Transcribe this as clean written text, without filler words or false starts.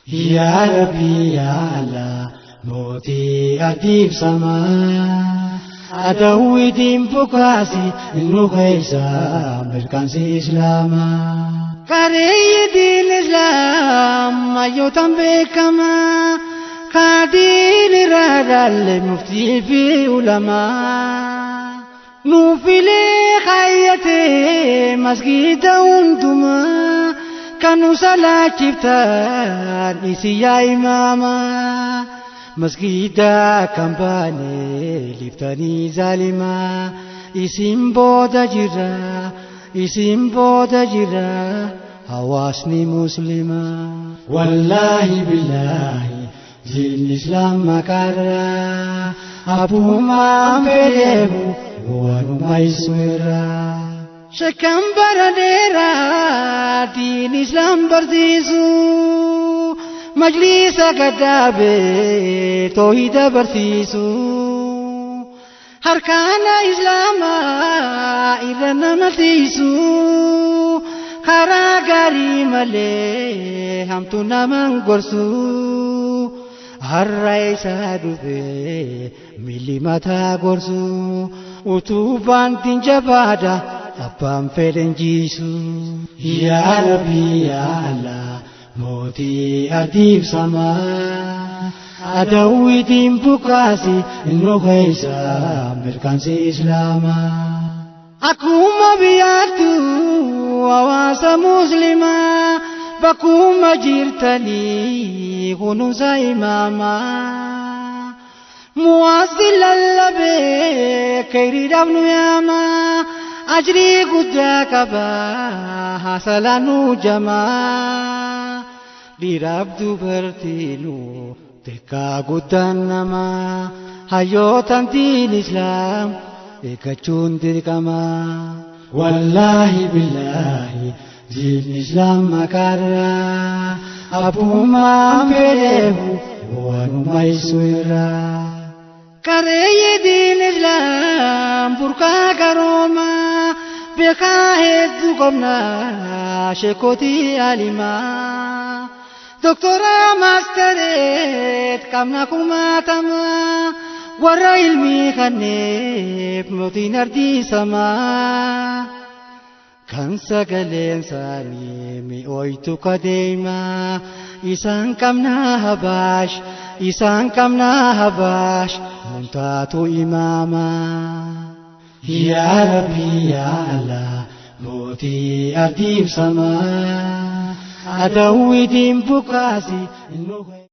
Ya Rabbi ya Allah Moti adib sama Adawidin bukasi Nukaisa Berkansi Islama Kareyidin Islam Ayotan bekama Kadil radal Mufti fi ulama Nufile khayate Masgida unduma Kanu salah ciptaan isi ya imama Masgida kampane liftani zalima Isim boda jira Hawasni muslima Wallahi billahi Jin Islam makara Abuma amperebu Wanuma iswera Shakam baradera Din Islam barsiisu Majlisa gadabe Tawhida barsiisu Harkana Islama Irana matiisu Karaa gaarii malee hamtu naman gorsu har'a isaa dhufee miilli mataa gorsu utubaan jabaadha abbaan fedhen jiisu. Yaa Rabbi yaa Allah mootii adiif samaa adawwiitiin bukaasi nu keessa mirkansi islaamaa. Akkuma biyyaattu hawaasa muslimaa bakkuma jirtanii kunuunsa imaamaa muwaasni lallabee khayriidhaaf nu yaamaa ajrii guddaa qabaa hasalaan nu jamaa dhiiraaf dubartiinu xiqqaa guddaan namaa hayyootaan diin islaam eeggachuun dirqama. Wallahi billahi diin islaam makaarraa abbumaan fedheefu waanuma isu irraa. Kareeyyi diin islaam burqaa qaroomaa beekaa hedduu qabnaa sheekotii alimaa doktora maastereet qabna kumaatamaa warra ilmii kanneef mootiin ardii samaa kan sagaleen isaanii mi'ooytu kadeemaa isaan qabna habaash muntaatu imaamaa. Yaa Rabbi yaa Allah mootii ardiif samaa adawwiitiin bukaasi